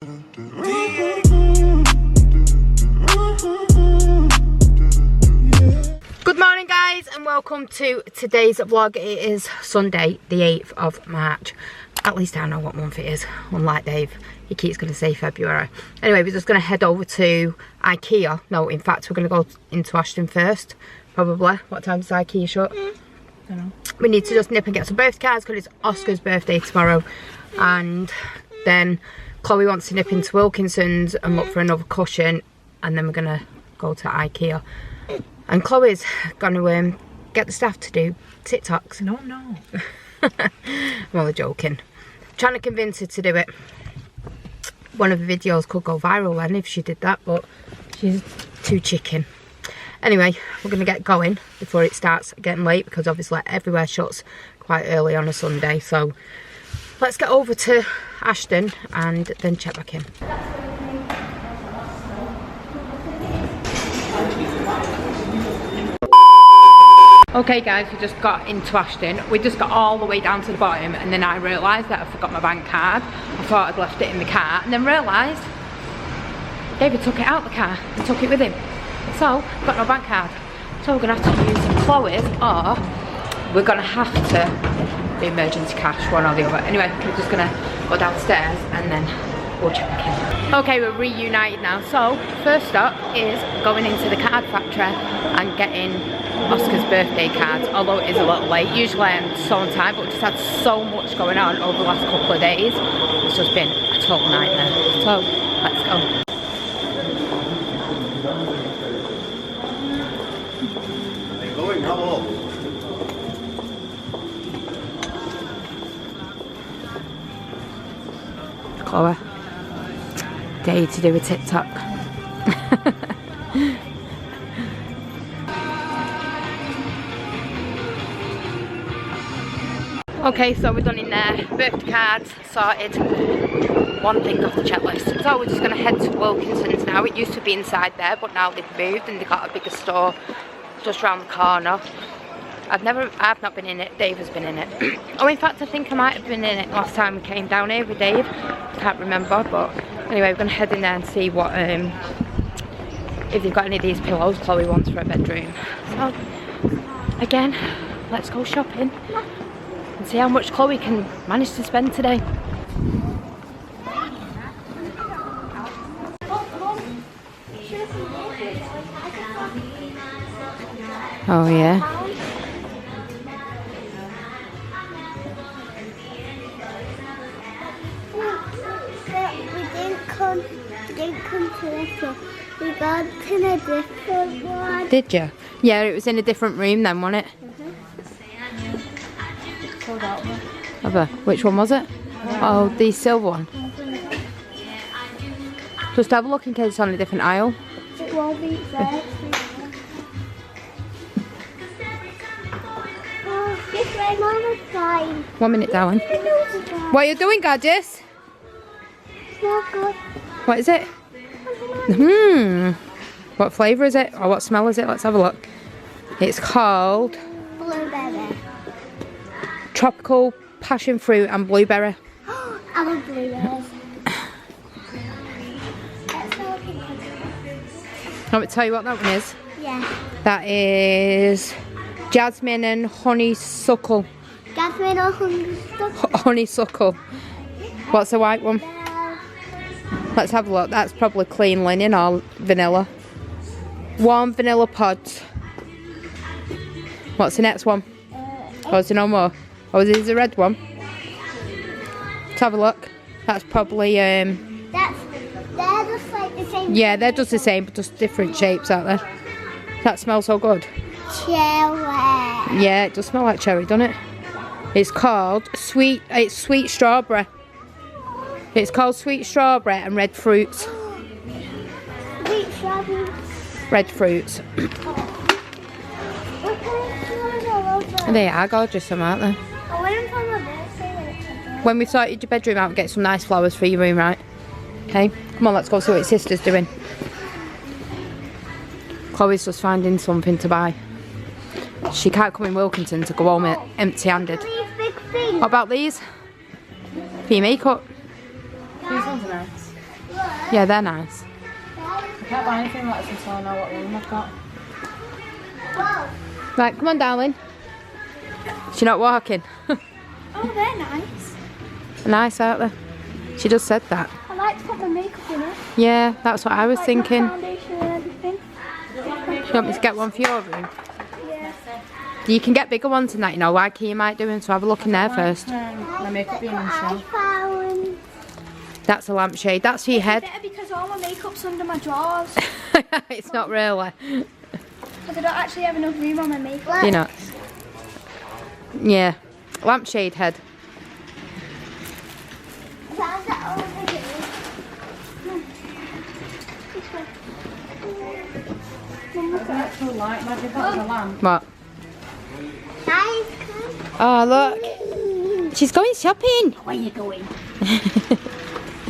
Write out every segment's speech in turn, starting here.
Good morning guys and welcome to today's vlog. It is Sunday the 8th of March. At least I know what month it is, unlike Dave. He keeps going to say February. Anyway, we're just going to head over to Ikea. No, in fact we're going to go into Ashton first, probably. What time does Ikea shut? I don't know. We need to just nip and get some birthday cards because it's Oscar's birthday tomorrow. And then Chloe wants to nip into Wilkinson's and look for another cushion. And then we're going to go to Ikea. And Chloe's going to get the staff to do TikToks. No. I'm only joking. I'm trying to convince her to do it. One of the videos could go viral then if she did that, but she's too chicken. Anyway, we're going to get going before it starts getting late because obviously everywhere shuts quite early on a Sunday. So let's get over to Ashton and then check back in. Okay guys, we just got into Ashton. We just got all the way down to the bottom and then I realised that I forgot my bank card. I thought I'd left it in the car and then realised David took it out of the car and took it with him. So, got no bank card. So we're going to have to use Chloe's or we're going to have to do emergency cash, one or the other. Anyway, we're just going to go downstairs and then we'll check back in. Okay, we're reunited now. So, first stop is going into the card factory and getting Oscar's birthday cards, although it is a little late. Usually I'm so on time, but we've just had so much going on over the last couple of days. It's just been a total nightmare. So, let's go. Chloe, dare you to do a TikTok. Okay, so we're done in there. Birthday cards sorted. One thing off the checklist. So we're just going to head to Wilkinson's now. It used to be inside there, but now they've moved and they've got a bigger store just round the corner. I've not been in it. Dave has been in it. Oh, in fact, I think I might have been in it last time we came down here with Dave. Can't remember, but anyway, we're going to head in there and see what if they've got any of these pillows Chloe wants for her bedroom. So again, let's go shopping and see how much Chloe can manage to spend today. Oh yeah. We didn't come to this one. We got to a different one. Did you? Yeah, it was in a different room then, wasn't it? Which one was it? Oh, the silver one. Just have a look in case it's on a different aisle. It won't be there. This way, Mama's fine. 1 minute, darling. What are you doing, gorgeous? Not good. What is it? What flavour is it? Or what smell is it? Let's have a look. It's called Blueberry. Tropical Passion Fruit and Blueberry. I love blueberries. Let me tell you what that one is. Yeah. That is jasmine and honeysuckle. Jasmine or honeysuckle? Honeysuckle. What's the white one? Let's have a look. That's probably clean linen or vanilla. Warm vanilla pods. What's the next one? Oh, is there no more? Oh, is there a red one? Let's have a look. That's probably they're just like the same. yeah, they're just the same, but just different shapes, aren't they? That smells so good. Cherry. Yeah, it does smell like cherry, doesn't it? It's called sweet strawberry. It's called sweet strawberry and red fruits. Sweet strawberry. Red fruits. They are gorgeous, aren't they? I want them for my birthday. When we sorted your bedroom out, get some nice flowers for your room, right? Okay, come on, let's go see what your sister's doing. Chloe's just finding something to buy. She can't come in Wilkinson to go home empty-handed. These big things. What about these? For your makeup? These ones are nice. Yeah, they're nice. I can't buy anything like this until I know what room I've got. Right, come on, darling. She's not walking. Oh, they're nice. Nice, aren't they? She just said that. I like to put my makeup in it. Yeah, that's what I was Like thinking. my foundation and everything. Do you want me to get one for your room? Yeah. You can get bigger ones than that, you know, like Ikea might do, so have a look in there first. My makeup being on I shelf. found. That's a lampshade. That's for your head. Better because all my makeup's under my drawers. It's not really. Because I don't actually have enough room on my makeup. You know. Yeah. Lampshade head. Found it over here. It's an actual light, magic, that was a lamp. What? Nice. Oh, look. She's going shopping. Where are you going?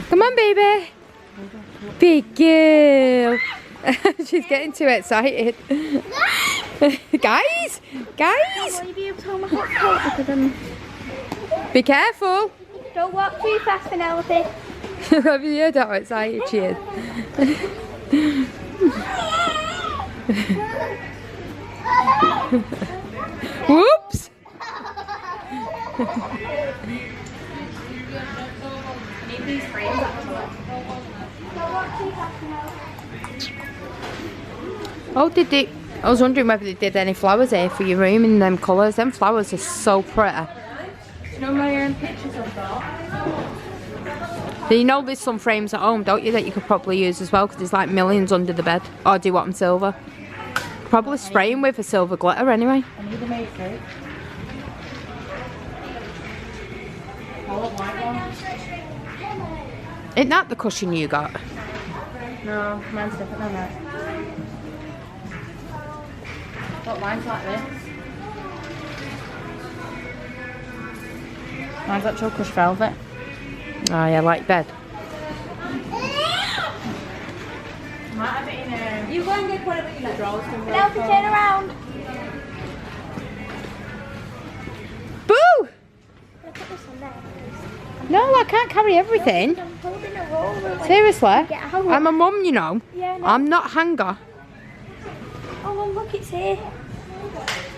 Come on, baby. Big girl. She's getting too excited. Guys! Guys! Will you be able to hold my hot coat because I'm... Be careful. Don't walk too fast, Penelope. Have you heard how excited she is? Whoops! Need these frames actually. Don't walk too fast, Penelope. Oh, did they? I was wondering whether they did any flowers here for your room in them colours. Them flowers are so pretty. You know my own pictures I've got? You know there's some frames at home, don't you, that you could probably use as well, because there's like millions under the bed. Or do you want them silver? Probably spray them with a silver glitter anyway. I need a made fruit. I want white one. Isn't that the cushion you got? No, mine's different than that. But mine's like this. Mine's actual crushed velvet. Oh yeah, like bed. Might have it in a... You go and get whatever you like. Drawers from Penelope, turn around. Boo! I'll put this on there. No, I can't carry everything. I'm holding a roller. Like, Seriously? get out. I'm a mum, you know. Yeah, no. I'm not hanger. Oh, well, look, it's here.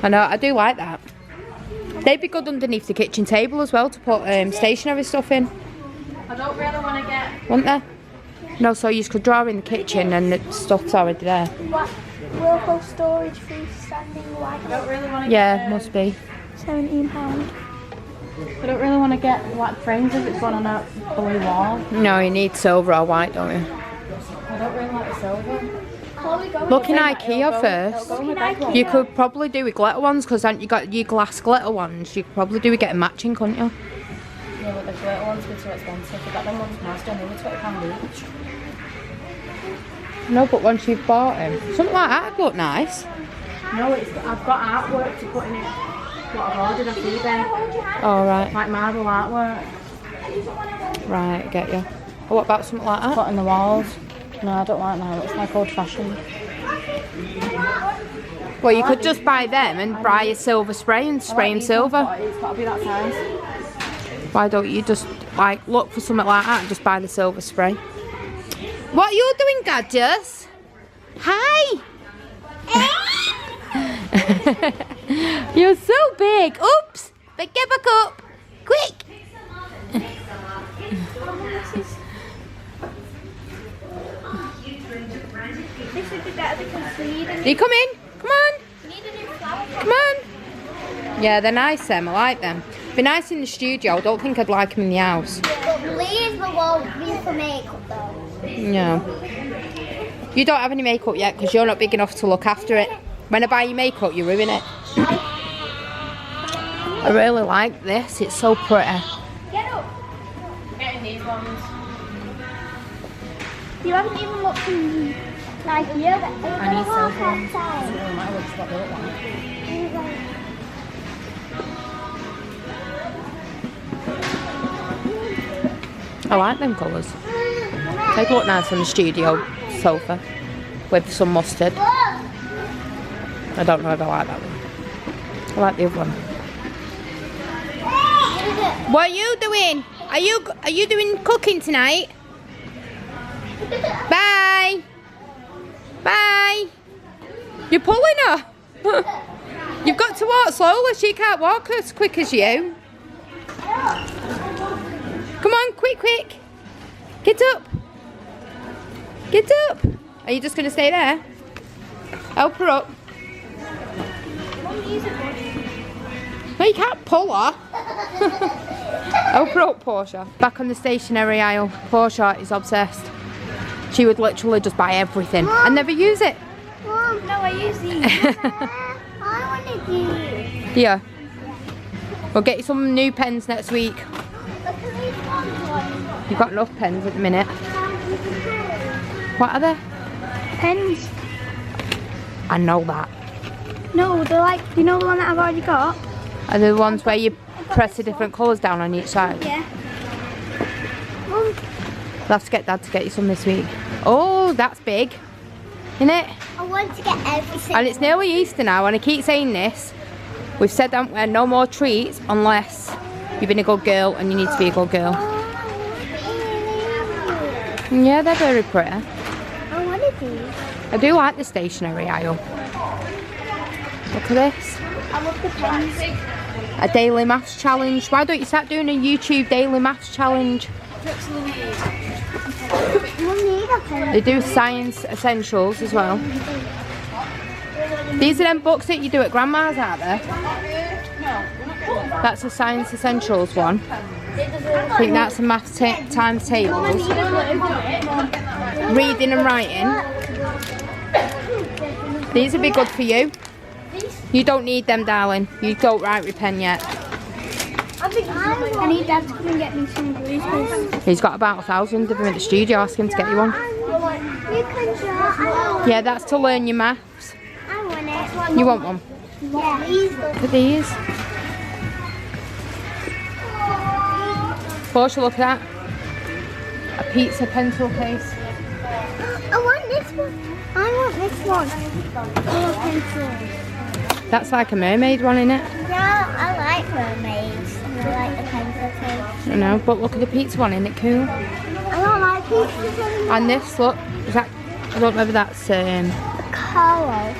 I know, I do like that. They'd be good underneath the kitchen table as well to put stationery stuff in. I don't really want to get... Wouldn't they? No, so you could draw in the kitchen and the stuff's already there. What? Wilko storage freestanding white. I don't really want to Yeah, get... must be. £17. I don't really want to get white frames if it's going on a blue wall. No, you need silver or white, don't you? I don't really like the silver. Look in Ikea first. You could probably do with glitter ones, because you got your glass glitter ones. You could probably do with getting matching, couldn't you? Yeah, but the glitter ones were too expensive. I got them ones last year, they were £20 each. No, but once you've bought them, something like that would look nice. No, I've got artwork to put in it. What I've ordered off eBay. Oh, right. Like marble artwork. Right, I get you. Oh, what about something like that? Put in the walls. No, I don't like that. It's like old fashioned. Well, you could just buy them and buy a silver spray and spray them silver. It's got to be that size. Why don't you just like look for something like that and just buy the silver spray? What are you doing, Gadgets? Hi! You're so big. Oops! But get back up! Quick! This would be better because we need a Are you coming? Come on! new flower. Come on! Yeah, they're nice, them. I like them. Be nice in the studio. I don't think I'd like them in the house. But please, we won't be for makeup though. No. You don't have any makeup yet because you're not big enough to look after it. When I buy your makeup, you ruin it. I really like this. It's so pretty. Get up. Getting these ones. You haven't even looked in Ikea. I need silver ones. Doesn't really matter which what they look like. I like them colours. They'd look nice on the studio sofa with some mustard. I don't know if I like that one. I like the other one. What are you doing? Are you doing cooking tonight? Bye. Bye. You're pulling her. You've got to walk slowly. She can't walk as quick as you. Come on, quick, quick. Get up. Get up. Are you just going to stay there? Help her up. No, you can't pull her. Help her up, Portia. Back on the stationery aisle. Portia is obsessed. She would literally just buy everything and never use it. Mom, no, I use these. I want to use. Yeah. We'll get you some new pens next week. Look at these ones. You've got enough pens at the minute. What are they? Pens. I know that. No, they're like, you know the one that I've already got? Are they the ones where you press the different colours down on each side? Yeah. Mom. We'll have to get Dad to get you some this week. Oh, that's big. Isn't it? I want to get everything. And it's nearly Easter now, and I keep saying this. We've said, haven't we, no more treats unless you've been a good girl and you need to be a good girl. Yeah, they're very pretty. I want these. I do like the stationery aisle. Look at this. I love the pens. A daily maths challenge. Why don't you start doing a YouTube daily maths challenge? You need a pen. They do science essentials as well. These are them books that you do at Grandma's, aren't they? That's a science essentials one. I think that's a maths times tables. Reading and writing. These would be good for you. You don't need them, darling. You don't write with pen yet. I need Dad to come and get me some blues. He's got about 1,000 of them at the studio. Ask him to get you one. You can draw. Yeah, that's to learn your maths. I want it. You want one? Yeah, these. Look at these. Portia, look at that. A pizza pencil case. I want this one. I want this one. Colour pencil. That's like a mermaid one, isn't it? Yeah, I like mermaids. And I like the pencil case. I know, but look at the pizza one, isn't it cool? I don't like pieces anymore. And this, look, is that, I don't know whether that's, Coral.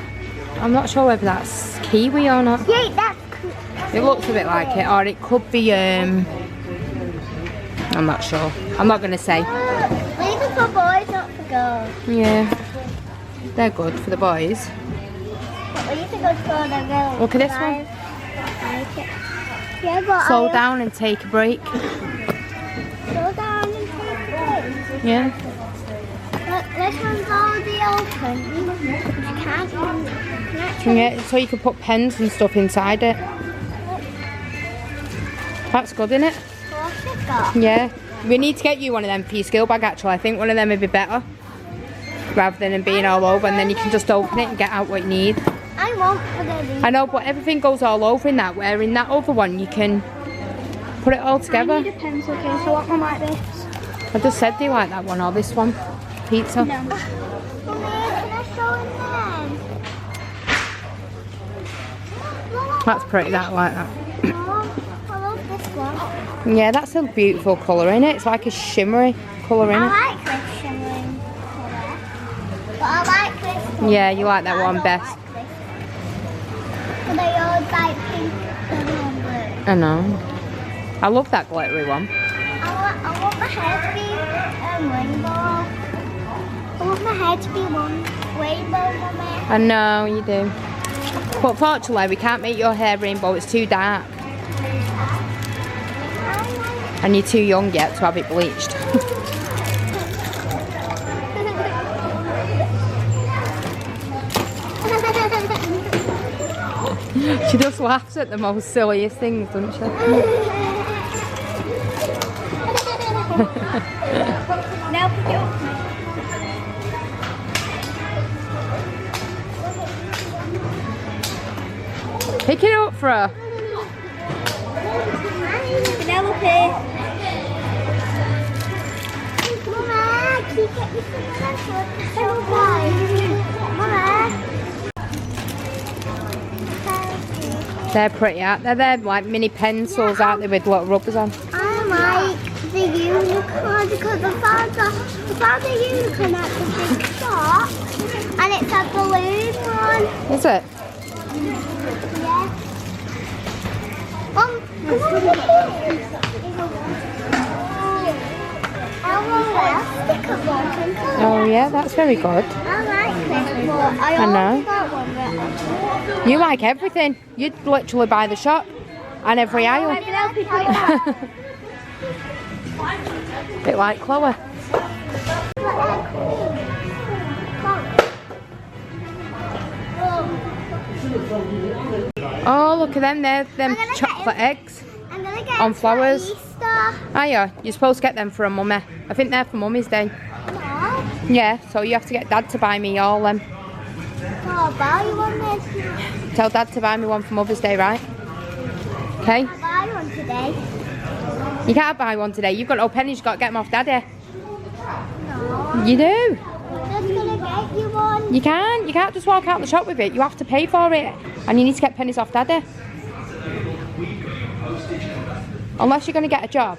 I'm not sure whether that's kiwi or not. Yeah, that's cool. It looks a bit like it, or it could be, I'm not sure. I'm not going to say. These are for boys, not for girls. Yeah, they're good for the boys. But these are good for the girls. Look at this one. I like it. Yeah, but Slow down and take a break. Slow down and take a break. Yeah. This one's already open. You can't even Yeah, so you can put pens and stuff inside it. That's good, isn't it? Yeah. We need to get you one of them for your skill bag, actually. I think one of them would be better. Rather than it being all over, and then you can just open it and get out what you need. I won't put it in. I know, but everything goes all over in that, where in that other one you can put it all together. I need a pencil case. I want one like this. I just said, do you like that one or this one? Pizza. No. Mommy, can I show it then? That's pretty, that, I like that. Mom, I love this one. Yeah, that's a beautiful colour, isn't it? It's like a shimmery colour, isn't it? I like this shimmering colour. But I like this one. Yeah, you like that one best. But they all like pink and blue. I know. I love that glittery one. I want my hair to be rainbow. I want my hair to be one rainbow, Mummy. I know, you do. But fortunately, we can't make your hair rainbow. It's too dark. And you're too young yet to have it bleached. She just laughs at the most silliest things, doesn't she? Now put your... Pick it up for her. Penelope. Mama, can you get me some pencils? Mama. They're pretty, aren't they? They're like mini pencils, aren't they, with little rubbers on? I like the unicorn because the found a unicorn at the big shop, and it's a balloon one. Is it? Yeah. Come on, look at this. I want a sticker button. Oh yeah, that's very good. I like this, but I know. also got one that You like everything. You'd literally buy the shop and every aisle. Bit like Chloe. Oh, look at them. They're them chocolate eggs I'm gonna get on flowers. for Easter. Oh yeah, you're supposed to get them for a mummy. I think they're for Mummy's Day. No. Yeah, so you have to get Dad to buy me all them. I'll buy you one this. Tell Dad to buy me one for Mother's Day, right? Okay? I'll buy one today. You can't buy one today. You've got no pennies. You've got to get them off Daddy. No. You do. I'm just gonna get you one. You can't. You can't just walk out the shop with it. You have to pay for it. And you need to get pennies off Daddy. Unless you're going to get a job.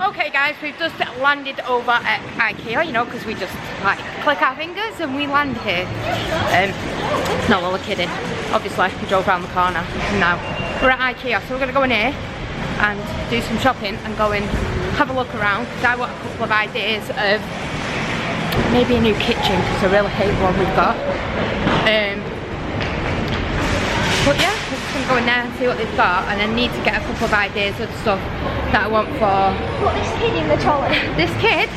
Okay guys, we've just landed over at Ikea, you know, because we just like click our fingers and we land here. No, we're kidding. Obviously, we drove around the corner and now we're at Ikea, so we're going to go in here and do some shopping and go and have a look around, because I want a couple of ideas of maybe a new kitchen, because I really hate one we've got. But yeah, we're just going to go in there and see what they've got, and then need to get a couple of ideas of stuff that I want for... Put this kid in the toilet. This kid?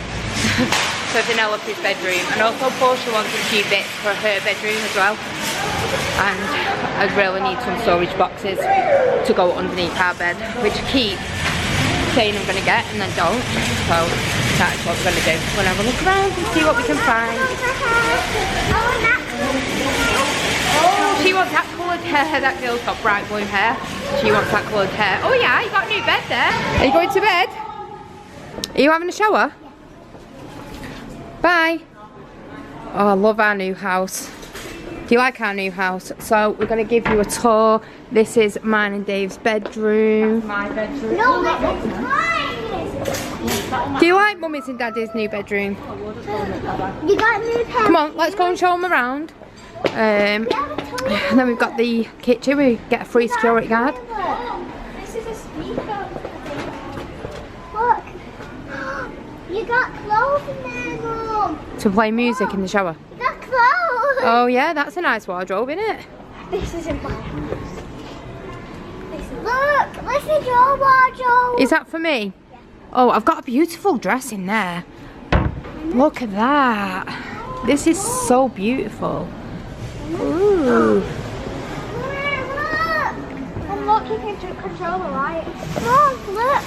For Penelope's bedroom, and also Portia wants a few bits for her bedroom as well. And I really need some storage boxes to go underneath our bed, which I keep saying I'm going to get and then don't. So that's what we're going to do. We're going to have a look around and see what we can find. She wants that coloured hair. That girl's got bright blue hair. She wants that coloured hair. Oh yeah, you got a new bed there. Are you going to bed? Are you having a shower? Bye. Oh, I love our new house. Do you like our new house? So we're going to give you a tour. This is mine and Dave's bedroom. My bedroom. No, this is mine. Do you like Mummy's and Daddy's new bedroom? You got new pen. Come on, let's go and show them around. And then we've got the kitchen. We get a free security guard. This is a speaker. Look. You got clothes in there, Mum. To play music in the shower. You got clothes. Oh yeah, that's a nice wardrobe, isn't it? This isn't my house. Look, this is your wardrobe. Is that for me? Yeah. Oh, I've got a beautiful dress in there. Look at that. This is so beautiful. Ooh. Look. And look, you can control the light. Look.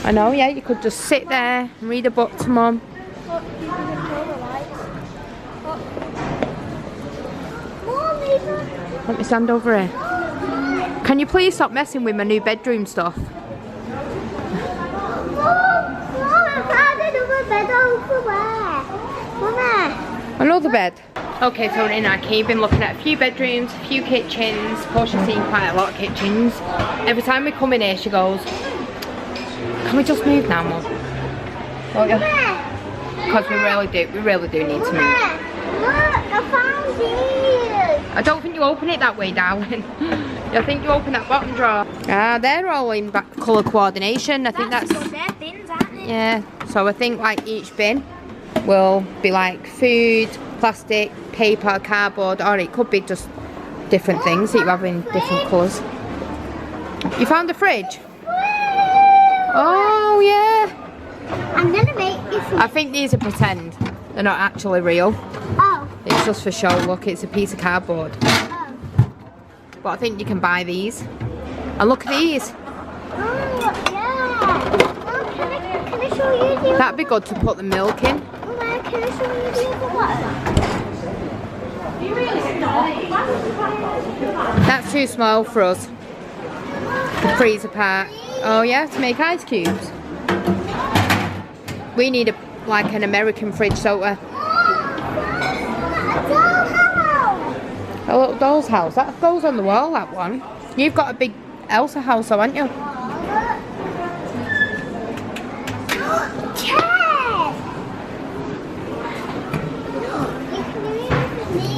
I know, yeah, you could just sit there and read a book to Mum. Look, you can control the lights. Mum, Lisa. Let me stand over here. Can you please stop messing with my new bedroom stuff? Mum, I found another bed over where? Mummy. Another bed. Okay, so we're in Ikea, been looking at a few bedrooms, a few kitchens. Portia's seen quite a lot of kitchens. Every time we come in here, she goes, "Can we just move now, Mum?" Won't you? Because we really do need to move. Look, I found these. I don't think you open it that way, darling. I think you open that bottom drawer. Ah, they're all in back colour coordination. I think that's They're bins, aren't they? yeah. So I think like each bin will be like food, plastic, paper, cardboard, or it could be just different things that you have in different colours. You found a fridge? Oh yeah. I'm gonna make you some. I think these are pretend. They're not actually real. Oh. It's just for show. Look, it's a piece of cardboard. Oh. But I think you can buy these. And look at these. Oh, yeah. Oh, can I show you the That'd be good to put the milk in. Mama, can I show you the other one? You really stop. That's too small for us. The freezer part. Oh yeah, to make ice cubes. We need like an American fridge, don't we? A little doll's house. That goes on the wall, that one. You've got a big Elsa house, though, haven't you? Chairs! You can do it with me.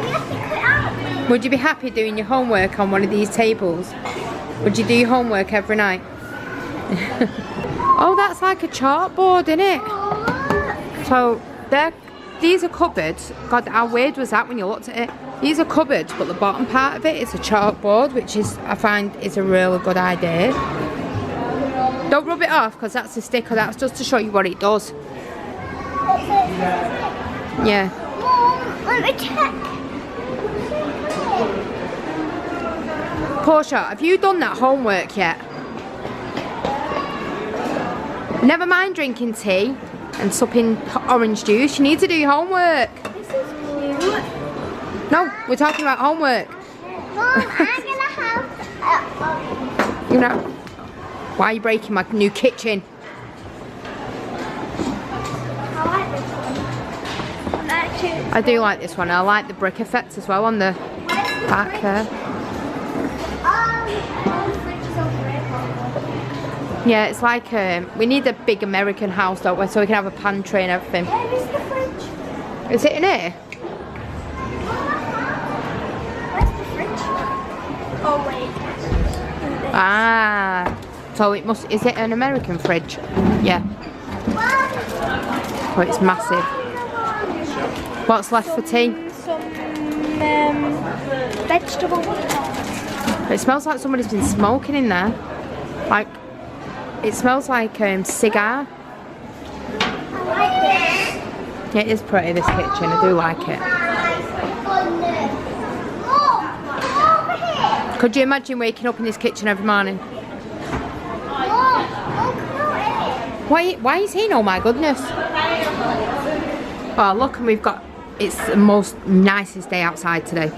Do we have to cut out? Would you be happy doing your homework on one of these tables? Would you do your homework every night? Oh, that's like a chalkboard, isn't it? So, these are cupboards. God, how weird was that when you looked at it? These are cupboards, but the bottom part of it is a chalkboard, which is, I find, is a really good idea. Don't rub it off, because that's a sticker. That's just to show you what it does. Yeah. Mom, let me check. Portia, have you done that homework yet? Never mind drinking tea and supping orange juice. You need to do your homework. This is cute. No, we're talking about homework. Mom, I'm gonna have. You know, why are you breaking my new kitchen? I like this one. Actually, I do like this one. I like the brick effect as well on the back there. Yeah, it's like we need a big American house, don't we? So we can have a pantry and everything. Where is the fridge? Is it in here? Where's the fridge? Oh wait. Ah, so it must. Is it an American fridge? Yeah. Oh, it's massive. What's left for tea? Some vegetables. It smells like somebody's been smoking in there. Like, it smells like cigar. I like this. Yeah, it is pretty, this kitchen. I do like it. Could you imagine waking up in this kitchen every morning? Why are you saying, oh my goodness? Oh, look, and we've got, it's the most nicest day outside today.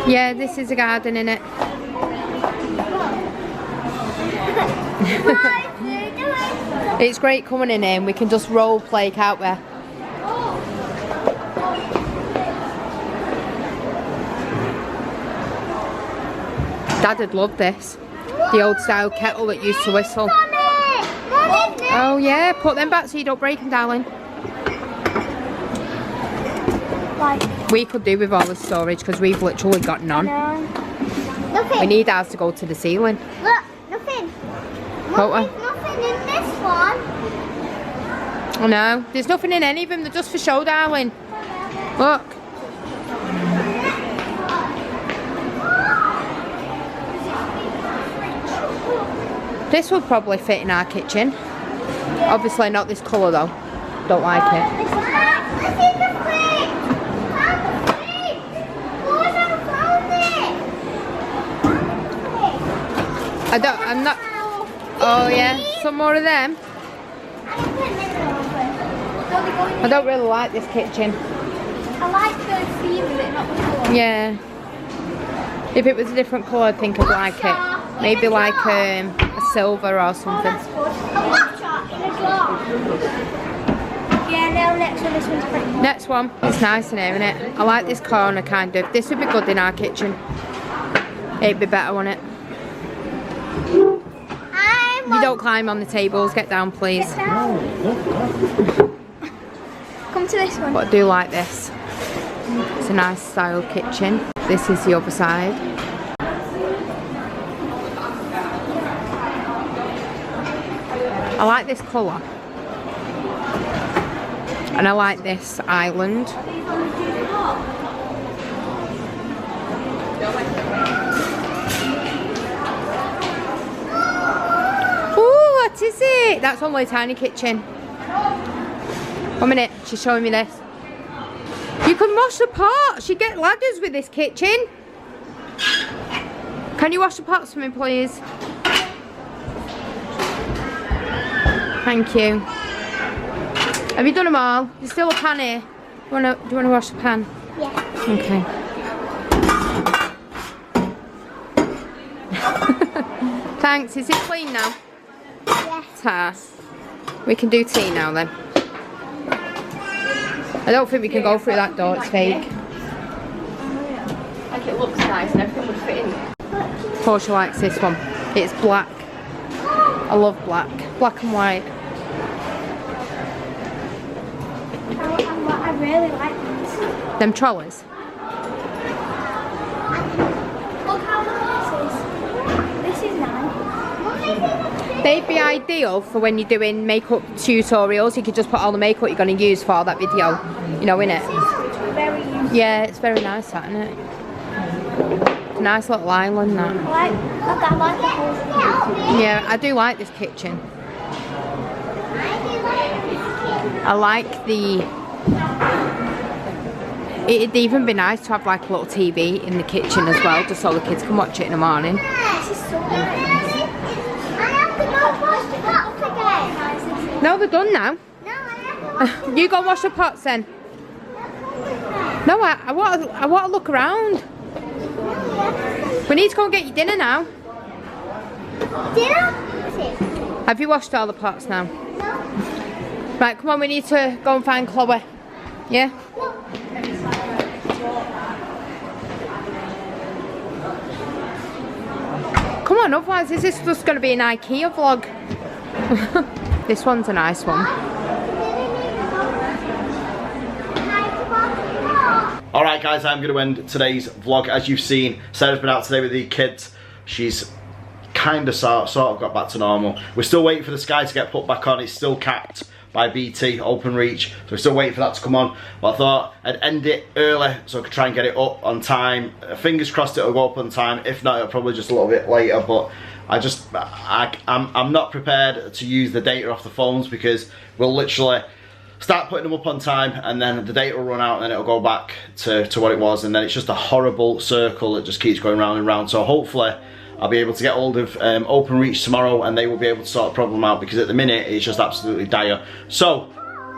Yeah, this is a garden, innit? It's great coming in here and we can just role play, can't we? Dad would love this. The old style kettle that used to whistle. Oh yeah, put them back so you don't break them, darling. We could do with all the storage because we've literally got none. Nothing. We need ours to go to the ceiling. Look, nothing. What? There's nothing in this one. Oh no, there's nothing in any of them. They're just for show, darling. Look. This would probably fit in our kitchen. Obviously not this colour though. Don't like it. Let's see the fridge. Found the fridge. Boys, I found it. I'm not. Oh yeah, some more of them. I don't really like this kitchen. I like the theme of it, not the colour. Yeah. If it was a different colour, I think I'd like it. Maybe like a silver or something. That's good. A watcher in a jar. Yeah, now next one, this one's pretty cool. Next one. It's nice in here, isn't it? I like this corner kind of. This would be good in our kitchen. It'd be better, wouldn't it? You don't climb on the tables. Get down, please. Get down. Come to this one. But I do like this. It's a nice style kitchen. This is the other side. I like this colour. And I like this island. Ooh, what is it? That's only a tiny kitchen. 1 minute, she's showing me this. You can wash the pots. You get ladders with this kitchen. Can you wash the pots for me, please? Thank you. Have you done them all? There's still a pan here. Do you want to wash the pan? Yeah. Okay. Thanks. Is it clean now? Yes. Ta. We can do tea now then. I don't think we can go through that door, it's fake. Like it looks nice and everything would fit in. Portia likes this one. It's black. I love black. Black and white. I really like these. Them trolleys. Look how this is nice. They'd be ideal for when you're doing makeup tutorials. You could just put all the makeup you're going to use for that video. You know, innit? Very useful. Yeah, it's very nice, that, isn't it? It's a nice little island, that. I like the whole thing. Yeah, I do like this kitchen. I like the... It'd even be nice to have like a little TV in the kitchen as well, just so the kids can watch it in the morning. This is so nice. I have to go wash the pots again. No, they're done now. No, I have to You go wash the pots then. No, I want to look around. We need to go and get your dinner now. dinner. Have you washed all the pots now? No. Right, come on, we need to go and find Chloe. Yeah? Come on, otherwise this is just going to be an Ikea vlog. This one's a nice one. Alright guys, I'm going to end today's vlog. As you've seen, Sarah's been out today with the kids. She's kind of sort of got back to normal. We're still waiting for the Sky to get put back on. It's still capped by BT, open reach. So we're still waiting for that to come on. But I thought I'd end it early so I could try and get it up on time. Fingers crossed it'll go up on time. If not, it'll probably just a little bit later. But I'm not prepared to use the data off the phones because we'll literally start putting them up on time and then the data will run out and then it'll go back to what it was, and then it's just a horrible circle that just keeps going round and round. So hopefully I'll be able to get hold of OpenReach tomorrow and they will be able to sort the problem out, because at the minute it's just absolutely dire. So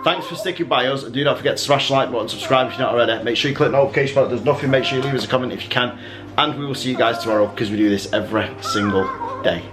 thanks for sticking by us, and do not forget to smash the like button, subscribe if you're not already, make sure you click the notification bell if there's nothing, make sure you leave us a comment if you can, and we will see you guys tomorrow because we do this every single day.